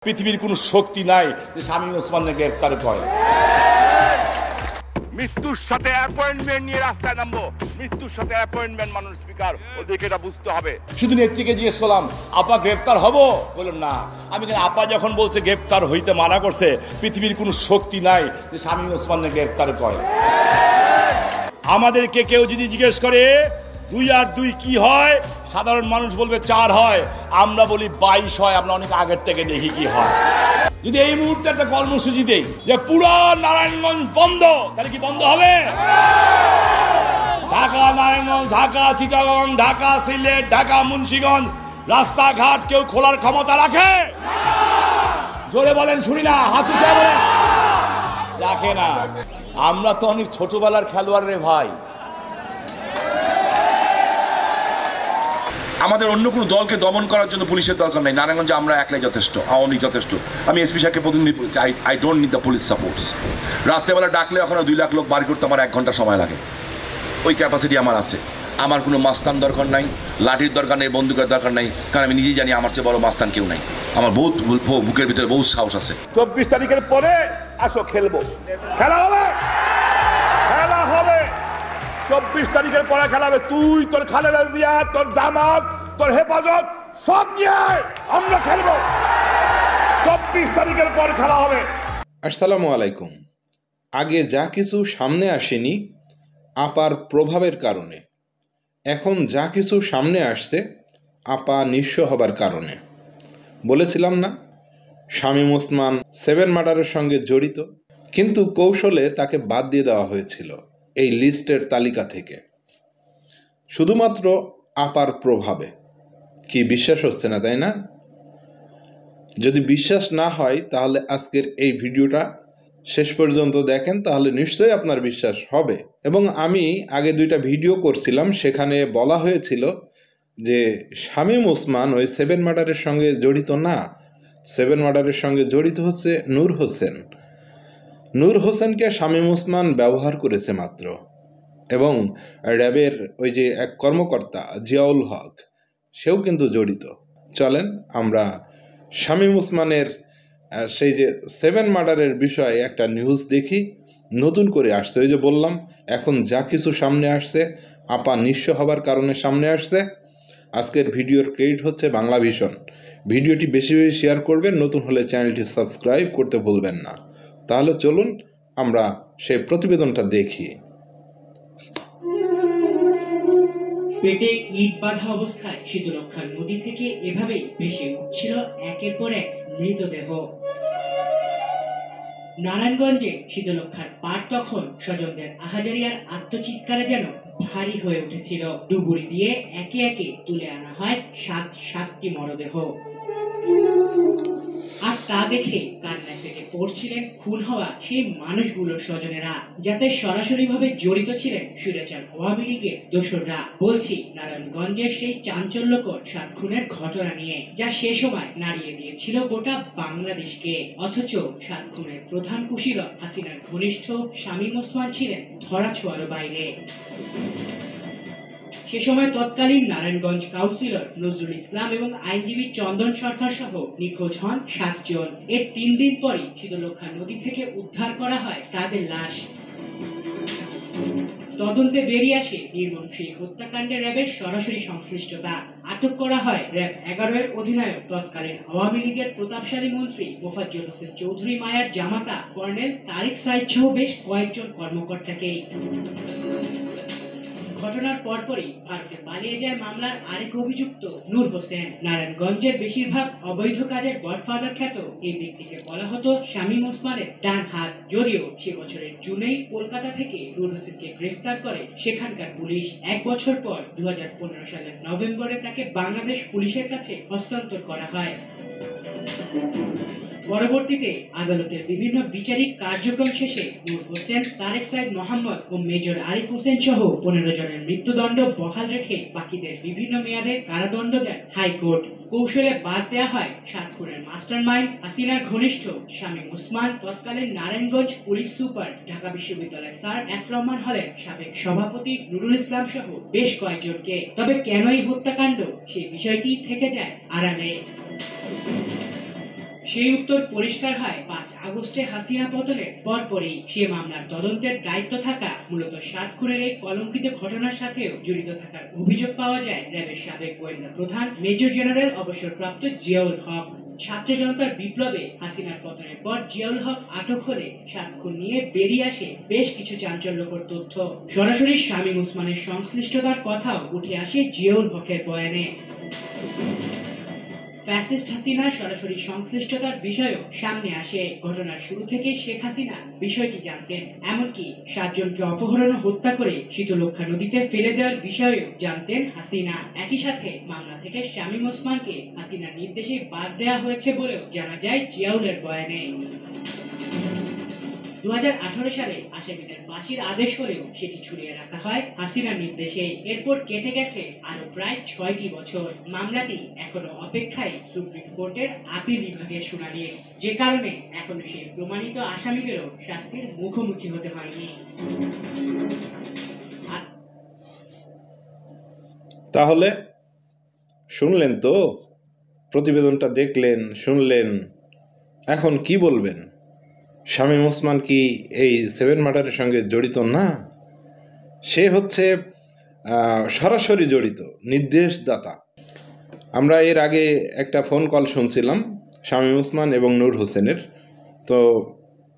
পৃথিবীর কোনো শক্তি নাই যে শামীম ওসমানকে গ্রেফতার করে। মৃত্যুর সাথে অ্যাপয়েন্টমেন্ট নিয়ে রাস্তায় নামবো, মৃত্যুর সাথে অ্যাপয়েন্টমেন্ট। মানুষ স্পিকার, ওদেরকে এটা বুঝতে হবে। শুধু নেত্রীকে জিজ্ঞেস করলাম, আপা গ্রেফতার হবো? বললাম না। আমি আপা যখন বলছে গ্রেফতার হইতে মানা করছে, পৃথিবীর কোনো শক্তি নাই যে শামীম ওসমানকে গ্রেফতার করে। আমাদেরকে কেউ যদি জিজ্ঞেস করে 2 আর 2 কি হয়, সাধারণ মানুষ বলবে 4 হয়, আমরা বলি 22 হয়। আমরা অনেক আগের থেকে দেখি কি হয়। যদি এই মুহূর্তে একটা কর্মসূচি দেই যে পুরো নারায়ণগঞ্জ বন্ধ, তাহলে কি বন্ধ হবে? ঢাকা, নারায়ণগঞ্জ, ঢাকা, চিটাগং, ঢাকা, সিলেট, ঢাকা, মুন্সিগঞ্জ রাস্তাঘাট কেউ খোলার ক্ষমতা রাখে? জোরে বলেন, শুনি না, হাত উঁচা বলেন। রাখে না। আমরা তো অনেক ছোটবেলার খেলোয়াড় রে ভাই। আমাদের অন্য কোনো দলকে দমন করার জন্য পুলিশের দরকার নেই। নারায়ণগঞ্জে আমরা একলাই যথেষ্ট, আওয়ামী লীগ যথেষ্ট। আমি এসপি সাহেবকে প্রতিনিধি বলেছি, I don't need the police supports. রাত্রেবেলা ডাকলে ওখানে 2 লাখ লোক বাড়ি করতে আমার 1 ঘন্টা সময় লাগে। ওই ক্যাপাসিটি আমার আছে। আমার কোনো মাস্তান দরকার নাই, লাঠির দরকার নেই, বন্দুকের দরকার নাই, কারণ আমি নিজেই জানি আমার চেয়ে বড় মাস্তান কেউ নাই। আমার বহুত বুকের ভিতরে বহুত সাহস আছে। 24 তারিখের পরে আসো, খেলবো, খেলা হবে, খেলা হবে। 24 তারিখের পরে খেলা হবে। তুই, তোর খালেদা জিয়া, তোর জামাত, তোর হেফাজত সব নিয়ে আমরা খেলবো। 24 তারিখের পর খেলা হবে। আসসালামু আলাইকুম। আগে যা কিছু সামনে আসেনি আপার প্রভাবের কারণে, এখন যা কিছু সামনে আসছে আপা নিঃস্ব হবার কারণে। বলেছিলাম না শামীম ওসমান 7 মার্ডারের সঙ্গে জড়িত, কিন্তু কৌশলে তাকে বাদ দিয়ে দেওয়া হয়েছিল এই লিস্টের তালিকা থেকে, শুধুমাত্র আপার প্রভাবে। কি বিশ্বাস হচ্ছে না, তাই না? যদি বিশ্বাস না হয় তাহলে আজকের এই ভিডিওটা শেষ পর্যন্ত দেখেন, তাহলে নিশ্চয়ই আপনার বিশ্বাস হবে। এবং আমি আগে 2টা ভিডিও করছিলাম, সেখানে বলা হয়েছিল যে শামীম ওসমান ওই 7 মার্ডারের সঙ্গে জড়িত না। 7 মার্ডারের সঙ্গে জড়িত হচ্ছে নূর হোসেন। নূর হোসেনকে শামীম ওসমান ব্যবহার করেছে মাত্র। এবং র্যাবের ওই যে এক কর্মকর্তা জিয়াউল হক, সেও কিন্তু জড়িত। চলেন আমরা শামীম ওসমানের সেই যে 7 মার্ডারের বিষয়ে একটা নিউজ দেখি। নতুন করে আসছে, ওই যে বললাম এখন যা কিছু সামনে আসছে আপা নিঃস্ব হবার কারণে সামনে আসছে। আজকের ভিডিওর ক্রেডিট হচ্ছে বাংলা ভিশন। ভিডিওটি বেশি বেশি শেয়ার করবেন, নতুন হলে চ্যানেলটি সাবস্ক্রাইব করতে ভুলবেন না। তাহলে চলুন আমরা সেই প্রতিবেদনটা দেখি। পেটে ইট বাঁধা অবস্থায় শীতলক্ষার নদী থেকে এভাবেই ভেসে উঠছিল একের পর এক মৃতদেহ। নারায়ণগঞ্জে শীতলক্ষার পার তখন স্বজনদের আহাজারি আর আত্মচিৎকারে যেন ভারী হয়ে উঠেছিল। ডুবুরি দিয়ে একে একে তুলে আনা হয় 7টি মরদেহ। আর তা দেখে কান্নায় ফেটে পড়ছিলেন খুন হওয়া সেই মানুষগুলোর স্বজনেরা, যাতে সরাসরি ভাবে জড়িত ছিলেন স্বৈরাচার আওয়ামী লীগের দোসররা। বলছি নারায়ণগঞ্জের সেই চাঞ্চল্যকর 7 খুনের ঘটনা নিয়ে, যা সে সময় নাড়িয়ে দিয়েছিল গোটা বাংলাদেশকে। অথচ 7 খুনের প্রধান কুশীলব হাসিনার ঘনিষ্ঠ শামীম ওসমান ছিলেন ধরাছোঁয়ার বাইরে। সে সময় তৎকালীন নারায়ণগঞ্জ কাউন্সিলর নজরুল ইসলাম এবং আইনজীবী চন্দন সরকার সহ নিখোঁজ হন 7 জন। এর 3 দিন পরই শীতলক্ষা নদী থেকে উদ্ধার করা হয় তাদের লাশ। তদন্তে বেরিয়ে আসে নির্মম সেই হত্যাকাণ্ডে র্যাবের সরাসরি সংশ্লিষ্টতা। আটক করা হয় র্যাব 11 এর অধিনায়ক তৎকালীন আওয়ামী লীগের প্রতাপশালী মন্ত্রী মোফাজ্জল হোসেন চৌধুরী মায়ার জামাতা কর্নেল তারিক সাইদ সহ বেশ কয়েকজন কর্মকর্তাকে। ঘটনার পরপরই ভারতে পালিয়ে যায় মামলার আরেক অভিযুক্ত নূর হোসেন। নারায়ণগঞ্জের বেশিরভাগ অবৈধ কাজের গডফাদার খ্যাত এই ব্যক্তিকে বলা হতো শামীম ওসমানের ডান হাত। যদিও সে বছরের জুনেই কলকাতা থেকে নূর হোসেনকে গ্রেফতার করে সেখানকার পুলিশ। 1 বছর পর 2015 সালের নভেম্বরে তাকে বাংলাদেশ পুলিশের কাছে হস্তান্তর করা হয়। পরবর্তীতে আদালতের বিভিন্ন বিচারিক কার্যক্রম শেষে নূর হোসেন, তারেক সাইদ মোহাম্মদ ও মেজর আরিফ হোসেন সহ 15 জনের মৃত্যুদণ্ড বহাল রেখে বাকিদের বিভিন্ন মেয়াদে কারাদণ্ড দেন হাইকোর্ট। কৌশলে বাদ দেওয়া হয় 7 খুনের মাস্টারমাইন্ড হাসিনার ঘনিষ্ঠ শামীম ওসমান, তৎকালীন নারায়ণগঞ্জ পুলিশ সুপার, ঢাকা বিশ্ববিদ্যালয় স্যার এফ রহমান হলের সাবেক সভাপতি নুরুল ইসলাম সহ বেশ কয়েকজনকে। তবে কেন এই হত্যাকাণ্ড, সেই বিষয়টি থেকে যায় আড়ালে। সেই উত্তর পরিষ্কার হয় 5 আগস্টে হাসিনা পতনের পরপরই। সে মামলার তদন্তের দায়িত্ব থাকা মূলত 7 খুনের এই কলঙ্কিত ঘটনার সাথেও জড়িত থাকার অভিযোগ পাওয়া যায় র্যাবের সাবেক গোয়েন্দা প্রধান মেজর জেনারেল অবসরপ্রাপ্ত জিয়াউল হক। ছাত্র জনতার বিপ্লবে হাসিনার পতনের পর জিয়াউল হক আটক হলে 7 খুন নিয়ে বেরিয়ে আসে বেশ কিছু চাঞ্চল্যকর তথ্য। সরাসরি শামীম ওসমানের সংশ্লিষ্টতার কথাও উঠে আসে জিয়াউল হকের বয়ানে। ফ্যাসিস্ট হাসিনার সরাসরি সংশ্লিষ্টতার বিষয়ও সামনে আসে। ঘটনার শুরু থেকে শেখ হাসিনা বিষয়টি জানতেন, এমনকি 7 জনকে অপহরণ ও হত্যা করে শীতলক্ষ্যা নদীতে ফেলে দেওয়ার বিষয়েও জানতেন হাসিনা। একই সাথে মামলা থেকে শামীম ওসমানকে হাসিনার নির্দেশে বাদ দেওয়া হয়েছে বলেও জানা যায় জিয়াউলের বয়ানে। 2018 সালে আসামিদের ফাঁসির আদেশ করেও সেটি ঝুলিয়ে রাখা হয় হাসিনার নির্দেশে। এরপর কেটে গেছে আরো প্রায় 6টি বছর। মামলাটি এখনো অপেক্ষায় সুপ্রিম কোর্টের আপিল বিভাগের শুনানির, যে কারণে এখনো সেই প্রমাণিত আসামিদেরও শাস্তির মুখোমুখি হতে হয়নি। তাহলে শুনলেন তো, প্রতিবেদনটা দেখলেন, শুনলেন, এখন কি বলবেন? শামীম ওসমান কি এই 7 মার্ডারের সঙ্গে জড়িত না? সে হচ্ছে সরাসরি জড়িত, নির্দেশদাতা। আমরা এর আগে একটা ফোন কল শুনছিলাম শামীম ওসমান এবং নূর হোসেনের। তো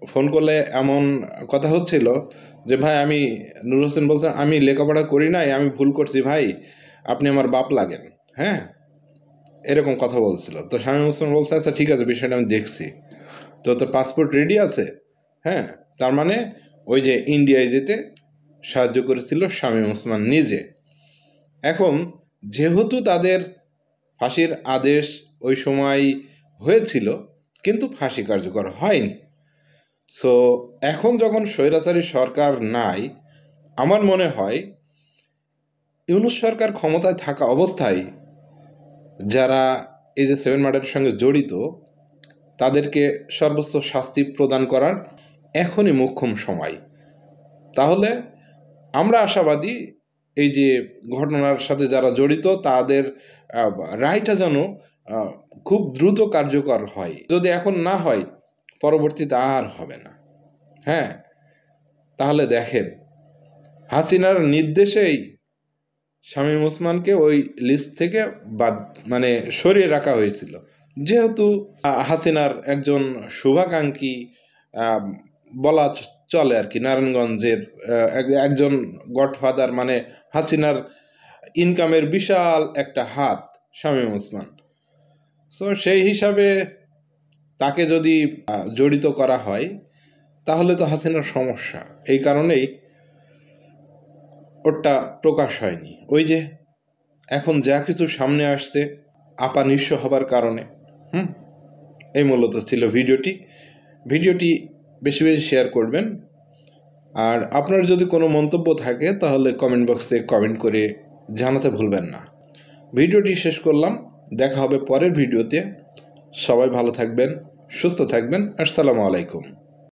ফোন কলে এমন কথা হচ্ছিল যে ভাই, আমি, নূর হোসেন বলছেন আমি লেখাপড়া করি নাই, আমি ভুল করছি ভাই, আপনি আমার বাপ লাগেন, হ্যাঁ, এরকম কথা বলছিল। তো শামীম ওসমান বলছে আচ্ছা ঠিক আছে, বিষয়টা আমি দেখছি। তো তোর পাসপোর্ট রেডি আছে? হ্যাঁ, তার মানে ওই যে ইন্ডিয়ায় যেতে সাহায্য করেছিল শামীম ওসমান নিজে। এখন যেহেতু তাদের ফাঁসির আদেশ ওই সময় হয়েছিল কিন্তু ফাঁসি কার্যকর হয়নি, সো এখন যখন স্বৈরাচারী সরকার নাই, আমার মনে হয় ইউনূস সরকার ক্ষমতায় থাকা অবস্থায় যারা এই যে 7 মার্ডারের সঙ্গে জড়িত তাদেরকে সর্বোচ্চ শাস্তি প্রদান করার এখনই মোক্ষম সময়। তাহলে আমরা আশাবাদী এই যে ঘটনার সাথে যারা জড়িত তাদের রায়টা যেন খুব দ্রুত কার্যকর হয়। যদি এখন না হয় পরবর্তীতে আর হবে না। হ্যাঁ, তাহলে দেখেন হাসিনার নির্দেশেই শামীম ওসমানকে ওই লিস্ট থেকে মানে সরিয়ে রাখা হয়েছিল, যেহেতু হাসিনার একজন শুভাকাঙ্ক্ষী বলা চলে আর কি, নারায়ণগঞ্জের একজন গডফাদার, মানে হাসিনার ইনকামের বিশাল একটা হাত শামীম ওসমান। সো সেই হিসাবে তাকে যদি জড়িত করা হয় তাহলে তো হাসিনার সমস্যা। এই কারণেই ওটা প্রকাশ হয়নি। ওই যে এখন যা কিছু সামনে আসছে আপা নিঃস্ব হবার কারণে। এই মূলত ছিল ভিডিওটি বেশি বেশি শেয়ার করবেন। আর আপনার যদি কোনো মন্তব্য থাকে তাহলে কমেন্ট বক্সে কমেন্ট করে জানাতে ভুলবেন না। ভিডিওটি শেষ করলাম, দেখা হবে পরের ভিডিওতে। সবাই ভালো থাকবেন, সুস্থ থাকবেন। আসসালামু আলাইকুম।